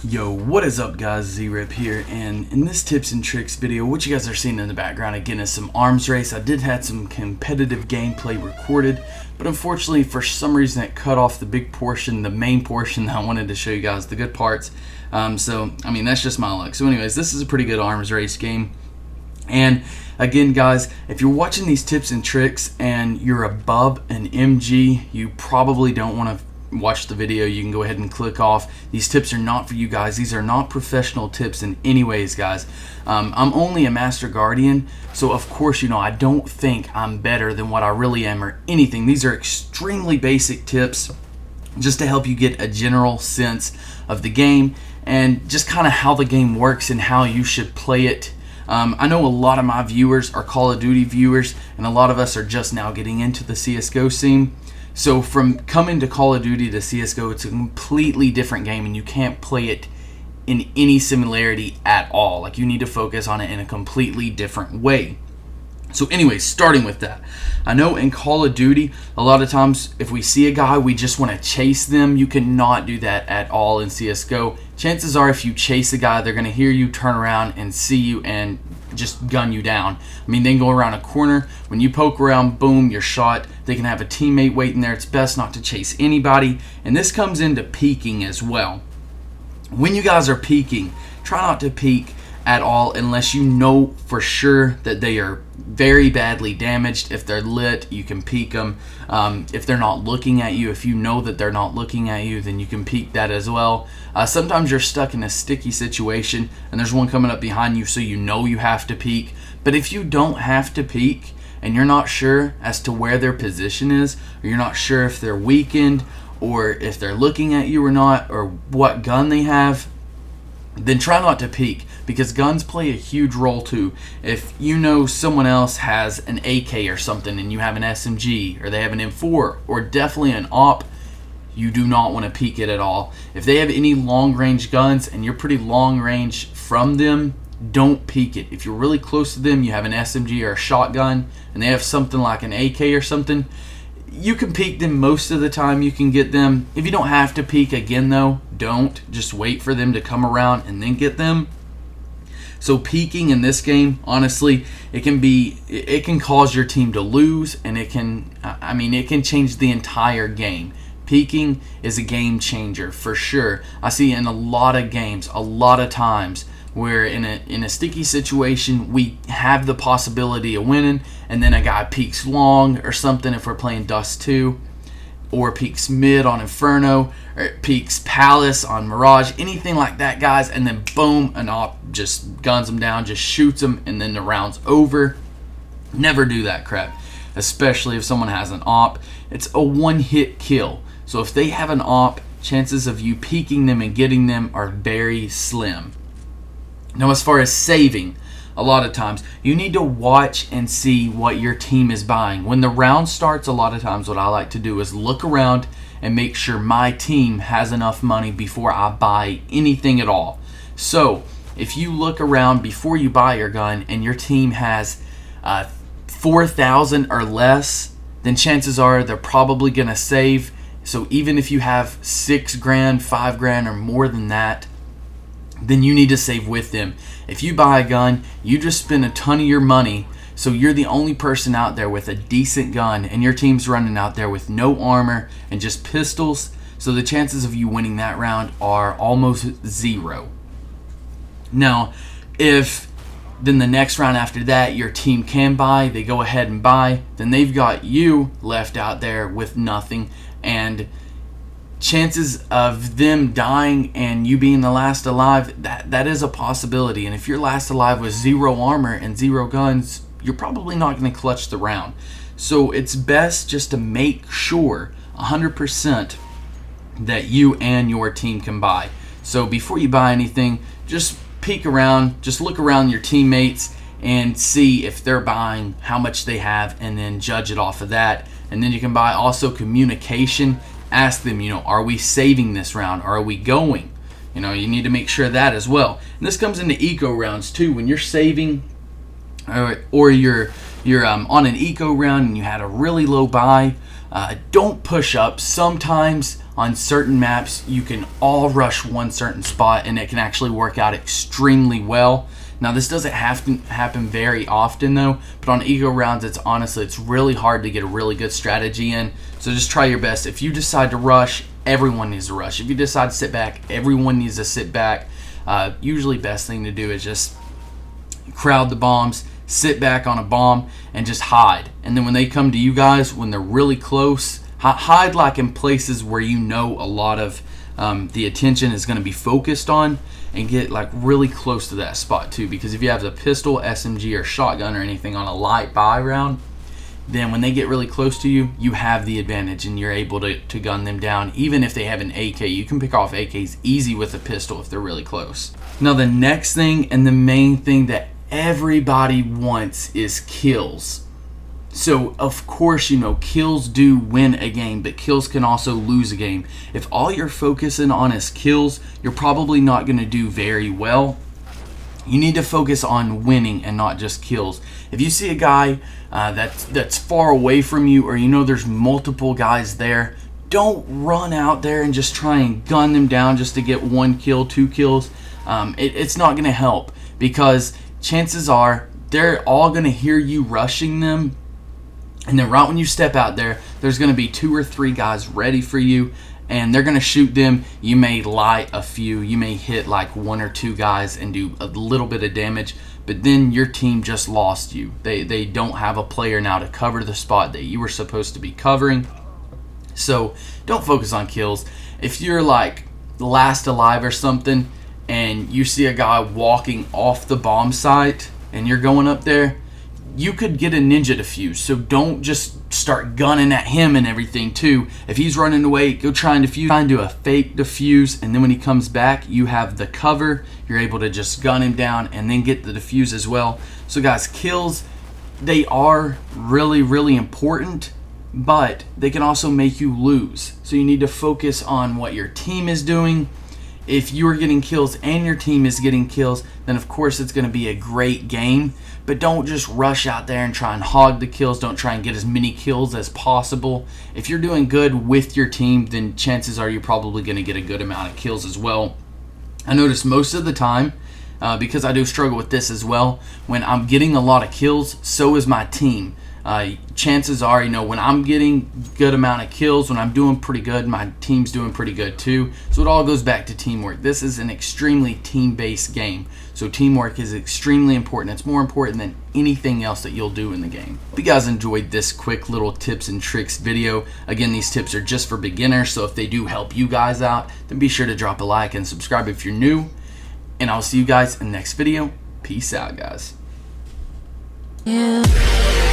Yo, what is up guys, Z-Rip here, and in this tips and tricks video, what you guys are seeing in the background again is some arms race. I did have some competitive gameplay recorded, but unfortunately for some reason it cut off the big portion, the main portion that I wanted to show you guys, the good parts. So, I mean, that's just my luck. So anyways, this is a pretty good arms race game. And again guys, if you're watching these tips and tricks and you're above an MG, you probably don't want to watch the video. You can go ahead and click off. These tips are not for you guys. These are not professional tips in any ways, guys. I'm only a Master Guardian, so of course, you know, I don't think I'm better than what I really am or anything. These are extremely basic tips just to help you get a general sense of the game and just kind of how the game works and how you should play it. I know a lot of my viewers are Call of Duty viewers, and a lot of us are just now getting into the CSGO scene. So from coming to Call of Duty to CSGO, it's a completely different game, and you can't play it in any similarity at all. Like, you need to focus on it in a completely different way. So anyways, starting with that, I know in Call of Duty, a lot of times if we see a guy, we just want to chase them. You cannot do that at all in CSGO. Chances are if you chase a guy, they're going to hear you, turn around, and see you, and just gun you down. I mean, they can go around a corner. When you poke around, boom, you're shot. They can have a teammate waiting there. It's best not to chase anybody. And this comes into peeking as well. When you guys are peeking, try not to peek at all unless you know for sure that they are very badly damaged. If they're lit, you can peek them. If they're not looking at you, if you know that they're not looking at you, then you can peek that as well. Sometimes you're stuck in a sticky situation and there's one coming up behind you, so you know you have to peek. But if you don't have to peek and you're not sure as to where their position is, or you're not sure if they're weakened or if they're looking at you or not, or what gun they have, then try not to peek, because guns play a huge role too. If you know someone else has an AK or something and you have an SMG, or they have an M4, or definitely an AWP, you do not want to peek it at all. If they have any long range guns and you're pretty long range from them, don't peek it. If you're really close to them, you have an SMG or a shotgun, and they have something like an AK or something, you can peek them most of the time. You can get them. If you don't have to peek, again though, don't. Just wait for them to come around and then get them. So peeking in this game, honestly, it can cause your team to lose, and it can change the entire game. Peeking is a game changer for sure. I see in a lot of games, a lot of times, where in a sticky situation, we have the possibility of winning, and then a guy peeks long or something if we're playing Dust 2, or peeks mid on Inferno, or peeks Palace on Mirage, anything like that, guys, and then boom, an AWP just guns them down, just shoots them, and then the round's over. Never do that crap, especially if someone has an AWP. It's a one-hit kill. So if they have an AWP, chances of you peeking them and getting them are very slim. Now, as far as saving, a lot of times you need to watch and see what your team is buying. When the round starts, a lot of times what I like to do is look around and make sure my team has enough money before I buy anything at all. So if you look around before you buy your gun and your team has 4,000 or less, then chances are they're probably going to save. So even if you have 6 grand, 5 grand, or more than that, then you need to save with them. If you buy a gun, you just spend a ton of your money, so you're the only person out there with a decent gun, and your team's running out there with no armor and just pistols, so the chances of you winning that round are almost zero. Now, if then the next round after that your team can buy, they go ahead and buy, then they've got you left out there with nothing, and chances of them dying and you being the last alive, that is a possibility. And if you're last alive with 0 armor and 0 guns, you're probably not going to clutch the round. So it's best just to make sure 100% that you and your team can buy. So before you buy anything, just peek around, just look around your teammates and see if they're buying, how much they have, and then judge it off of that. And then you can buy. Also, communication. Ask them, are we saving this round? Are we going? You need to make sure of that as well. And this comes into eco rounds too. When you're saving, or you're on an eco round and you had a really low buy, Don't push up. Sometimes on certain maps you can all rush one certain spot and it can actually work out extremely well. Now this doesn't have to happen very often though, but on ego rounds it's really hard to get a really good strategy in. So just try your best. If you decide to rush, everyone needs to rush. If you decide to sit back, everyone needs to sit back. Usually best thing to do is just crowd the bombs, sit back on a bomb, and just hide. And then when they come to you guys, when they're really close, hide like in places where you know a lot of the attention is going to be focused on, and get like really close to that spot too. Because if you have the pistol, SMG, or shotgun or anything on a light buy round, then when they get really close to you, you have the advantage and you're able to gun them down. Even if they have an AK, you can pick off AKs easy with a pistol if they're really close. Now the next thing and the main thing that everybody wants is kills. So of course, you know, kills do win a game, but kills can also lose a game. If all you're focusing on is kills, you're probably not going to do very well. You need to focus on winning and not just kills. If you see a guy that's far away from you, or you know there's multiple guys there, don't run out there and just try and gun them down just to get 1 kill, 2 kills. It's not going to help, because chances are they're all going to hear you rushing them. And then right when you step out there, there's going to be 2 or 3 guys ready for you, and they're going to shoot them. You may light a few. You may hit like 1 or 2 guys and do a little bit of damage, but then your team just lost you. They don't have a player now to cover the spot that you were supposed to be covering. So don't focus on kills. If you're like last alive or something, and you see a guy walking off the bomb site and you're going up there, you could get a ninja defuse. So don't just start gunning at him and everything too. If he's running away, go try and defuse. Try and do a fake defuse, and then when he comes back, you have the cover. You're able to just gun him down and then get the defuse as well. So guys, kills, they are really, really important, but they can also make you lose. So you need to focus on what your team is doing. If you are getting kills and your team is getting kills, then of course it's going to be a great game. But don't just rush out there and try and hog the kills. Don't try and get as many kills as possible. If you're doing good with your team, then chances are you're probably going to get a good amount of kills as well. I notice most of the time, because I do struggle with this as well, when I'm getting a lot of kills, so is my team. Chances are, you know, when I'm getting good amount of kills, when I'm doing pretty good, my team's doing pretty good too. So it all goes back to teamwork. This is an extremely team-based game, so teamwork is extremely important. It's more important than anything else that you'll do in the game. Hope you guys enjoyed this quick little tips and tricks video. Again, these tips are just for beginners, so if they do help you guys out, then be sure to drop a like and subscribe if you're new. And I'll see you guys in the next video. Peace out, guys. Yeah.